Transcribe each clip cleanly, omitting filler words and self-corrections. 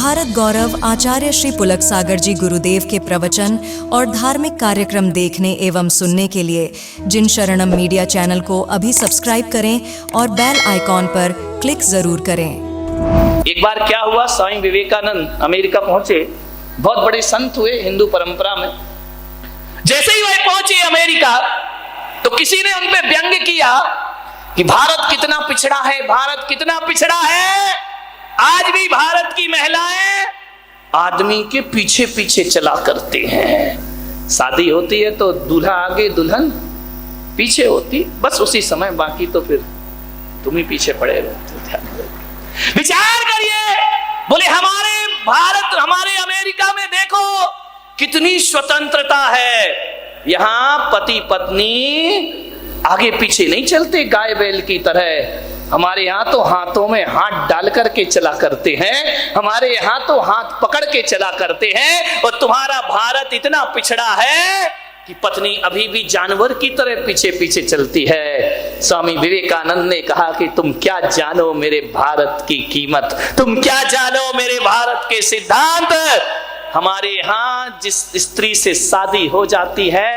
भारत गौरव आचार्य श्री पुलक सागर जी गुरुदेव के प्रवचन और धार्मिक कार्यक्रम देखने एवं सुनने के लिए जिन शरणम मीडिया चैनल को अभी सब्सक्राइब करें और बेल आइकॉन पर क्लिक जरूर करें। एक बार क्या हुआ, स्वामी विवेकानंद अमेरिका पहुंचे। बहुत बड़े संत हुए हिंदू परंपरा में। जैसे ही वह पहुंचे अमेरिका तो किसी ने उन पे व्यंग किया कि भारत कितना पिछड़ा है, भारत कितना पिछड़ा है। आज भी भारत की महिलाएं आदमी के पीछे पीछे चला करती हैं। शादी होती है तो दूल्हा आगे दुल्हन पीछे होती, बस उसी समय, बाकी तो फिर तुम ही पीछे पड़े रहते। विचार करिए, बोले हमारे भारत, हमारे अमेरिका में देखो कितनी स्वतंत्रता है। यहां पति पत्नी आगे पीछे नहीं चलते गाय बैल की तरह। हमारे यहाँ तो हाथों में हाथ डाल करके चला करते हैं, हमारे यहाँ तो हाथ पकड़ के चला करते हैं। और तुम्हारा भारत इतना पिछड़ा है कि पत्नी अभी भी जानवर की तरह पीछे पीछे चलती है। स्वामी विवेकानंद ने कहा कि तुम क्या जानो मेरे भारत की कीमत, तुम क्या जानो मेरे भारत के सिद्धांत। हमारे यहाँ जिस स्त्री से शादी हो जाती है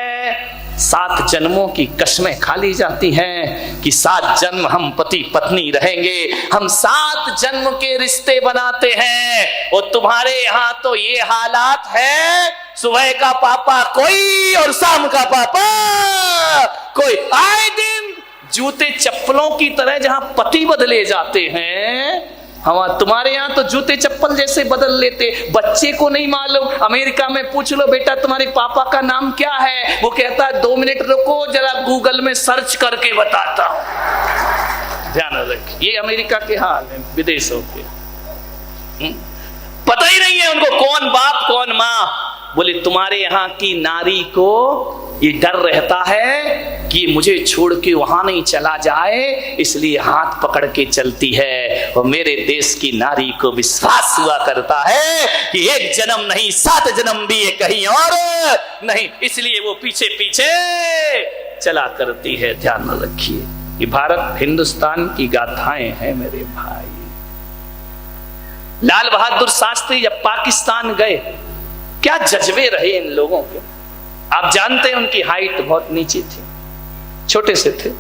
7 जन्मों की कस्में खा ली जाती हैं कि 7 जन्म हम पति पत्नी रहेंगे, हम 7 जन्म के रिश्ते बनाते हैं। और तुम्हारे यहाँ तो ये हालात है, सुबह का पापा कोई और शाम का पापा कोई। आए दिन जूते चप्पलों की तरह जहां पति बदले जाते हैं, हम तुम्हारे यहाँ तो जूते चप्पल जैसे बदल लेते। बच्चे को नहीं मालूम, अमेरिका में पूछ लो बेटा तुम्हारे पापा का नाम क्या है, वो कहता है 2 मिनट रुको जरा गूगल में सर्च करके बताता हूं। ध्यान रखिए, ये अमेरिका के हाल है विदेशों के। पता ही नहीं है उनको कौन बाप कौन माँ। बोले तुम्हारे यहाँ की नारी को ये डर रहता है कि मुझे छोड़ के वहां नहीं चला जाए, इसलिए हाथ पकड़ के चलती है। और मेरे देश की नारी को विश्वास हुआ करता है कि 1 जन्म नहीं 7 जन्म भी है कहीं और नहीं, इसलिए वो पीछे पीछे चला करती है। ध्यान रखिए, ये भारत हिंदुस्तान की गाथाएं हैं मेरे भाई। लाल बहादुर शास्त्री जब पाकिस्तान गए, क्या जज्बे रहे इन लोगों के। आप जानते हैं उनकी हाइट बहुत नीचे थी, छोटे से थे,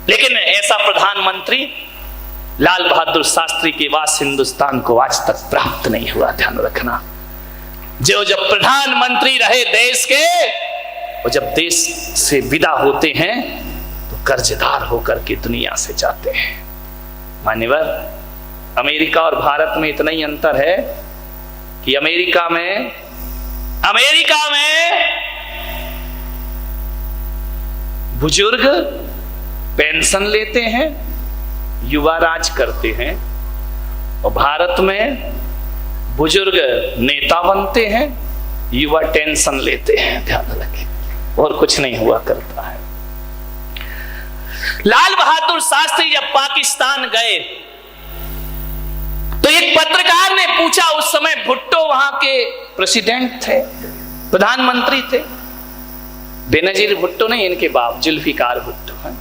लेकिन ऐसा प्रधानमंत्री लाल बहादुर शास्त्री के बाद हिंदुस्तान को आज तक प्राप्त नहीं हुआ। ध्यान रखना, जो जब प्रधानमंत्री रहे देश के, वो जब देश से विदा होते हैं तो कर्जदार होकर के दुनिया से जाते हैं। मान्यवर, अमेरिका और भारत में इतना ही अंतर है कि अमेरिका में बुजुर्ग पेंशन लेते हैं, युवा राज करते हैं। और भारत में बुजुर्ग नेता बनते हैं, युवा टेंशन लेते हैं। ध्यान रखें, और कुछ नहीं हुआ करता है। लाल बहादुर शास्त्री जब पाकिस्तान गए तो एक पत्रकार ने पूछा, उस समय भुट्टो वहां के प्रेसिडेंट थे, प्रधानमंत्री थे। बेनजीर भुट्टो नहीं, इनके बाप जुल्फिकार भुट्टो हैं,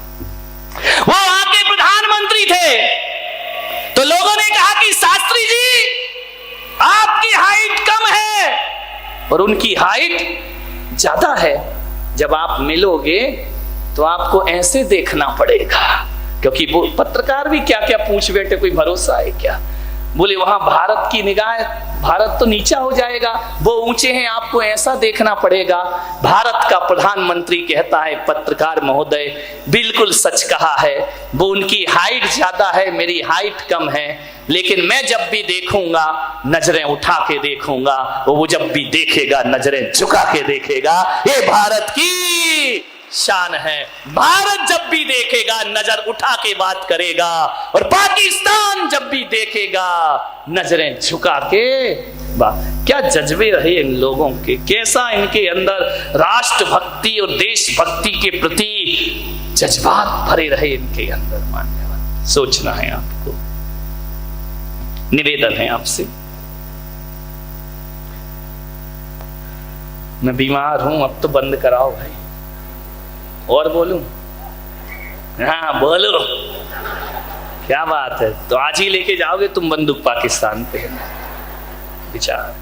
वो वहां के प्रधानमंत्री थे। तो लोगों ने कहा कि शास्त्री जी आपकी हाइट कम है और उनकी हाइट ज्यादा है। जब आप मिलोगे तो आपको ऐसे देखना पड़ेगा, क्योंकि वो पत्रकार भी क्या क्या पूछ बैठे, कोई भरोसा है क्या। बोले वहां भारत की निगाह, भारत तो नीचा हो जाएगा, वो ऊंचे हैं, आपको ऐसा देखना पड़ेगा। भारत का प्रधानमंत्री कहता है, पत्रकार महोदय बिल्कुल सच कहा है, वो उनकी हाइट ज्यादा है, मेरी हाइट कम है, लेकिन मैं जब भी देखूंगा नजरें उठा के देखूंगा, वो जब भी देखेगा नजरें झुका के देखेगा। ये भारत की शान है। भारत जब भी देखेगा नजर उठा के बात करेगा, और पाकिस्तान जब भी देखेगा नजरें झुका के बात। क्या जज्बे रहे इन लोगों के, कैसा इनके अंदर राष्ट्रभक्ति और देशभक्ति के प्रति जज्बात भरे रहे इनके अंदर। मान्यवर, सोचना है आपको, निवेदन है आपसे। मैं बीमार हूं, अब तो बंद कराओ भाई। और बोलूं? हाँ बोलो, क्या बात है। तो आज ही लेके जाओगे तुम बंदूक पाकिस्तान पे। विचार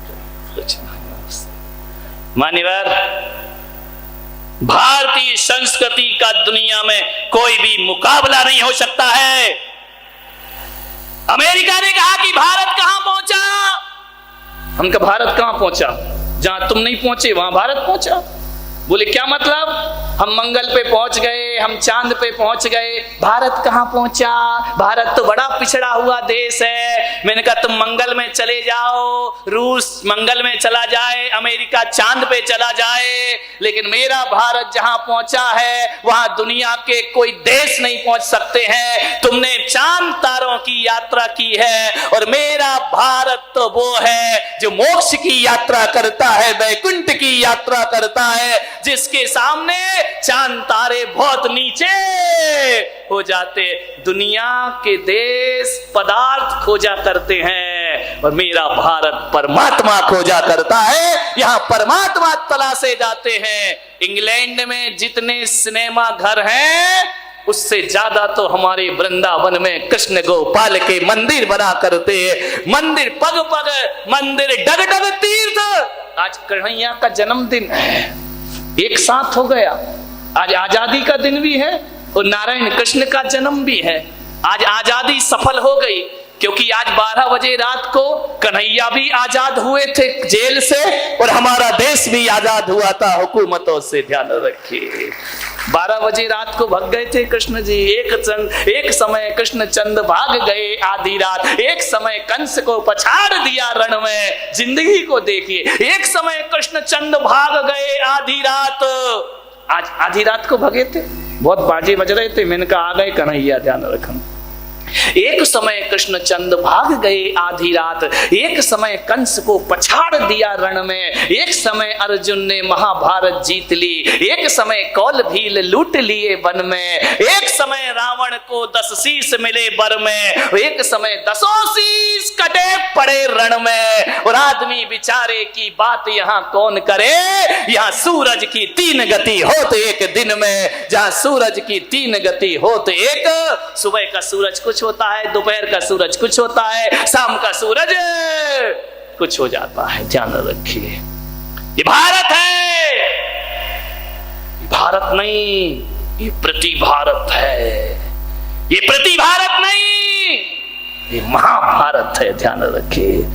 मान्यवर, भारतीय संस्कृति का दुनिया में कोई भी मुकाबला नहीं हो सकता है। अमेरिका ने कहा कि भारत कहां पहुंचा, हम कहा भारत कहां पहुंचा, जहां तुम नहीं पहुंचे वहां भारत पहुंचा। बोले क्या मतलब, हम मंगल पे पहुंच गए, हम चांद पे पहुंच गए, भारत कहां पहुंचा, भारत तो बड़ा पिछड़ा हुआ देश है। मैंने कहा तुम मंगल में चले जाओ, रूस मंगल में चला जाए, अमेरिका चांद पे चला जाए, लेकिन मेरा भारत जहां पहुंचा है वहां दुनिया के कोई देश नहीं पहुंच सकते हैं। तुमने चांद तारों की यात्रा की है और मेरा भारत तो वो है जो मोक्ष की यात्रा करता है, वैकुंठ की यात्रा करता है, जिसके सामने चांद तारे बहुत नीचे हो जाते। दुनिया के देश पदार्थ खोजा करते हैं और मेरा भारत परमात्मा खोजा करता है, यहां परमात्मा तलाशे जाते हैं। इंग्लैंड में जितने सिनेमा घर हैं उससे ज्यादा तो हमारे वृंदावन में कृष्ण गोपाल के मंदिर बना करते हैं। मंदिर पग पग, मंदिर डग डग तीर्थ। आज कन्हैया का जन्मदिन है, एक साथ हो गया। आज आजादी का दिन भी है और नारायण कृष्ण का जन्म भी है। आज आजादी सफल हो गई क्योंकि आज 12 बजे रात को कन्हैया भी आजाद हुए थे जेल से और हमारा देश भी आजाद हुआ था हुकूमतों से। ध्यान रखिए, 12 बजे रात को भाग गए थे कृष्ण जी। एक समय कृष्ण चंद भाग गए आधी रात, एक समय कंस को पछाड़ दिया रण में। जिंदगी को देखिए, एक समय कृष्ण चंद भाग गए आधी रात। आज आधी रात को भागे थे, बहुत बाजे बज रहे थे, मैंने कहा आ गए कन्हैया, ध्यान रखना। एक समय कृष्ण चंद भाग गए आधी रात, एक समय कंस को पछाड़ दिया रण में, एक समय अर्जुन ने महाभारत जीत ली, एक समय कौल भील लूट लिए वन में, एक समय रावण को 10 शीश मिले बर में, एक समय 10 शीश कटे पड़े रण में। और आदमी बेचारे की बात यहाँ कौन करे, यहाँ सूरज की 3 गति होत एक दिन में, जहाँ सूरज की 3 गति होत एक, सुबह का सूरज कुछ होता है, दोपहर का सूरज कुछ होता है, शाम का सूरज कुछ हो जाता है। ध्यान रखिए, ये भारत है, ये भारत नहीं, ये प्रति भारत है, ये प्रति भारत नहीं, ये महाभारत है। ध्यान रखिए।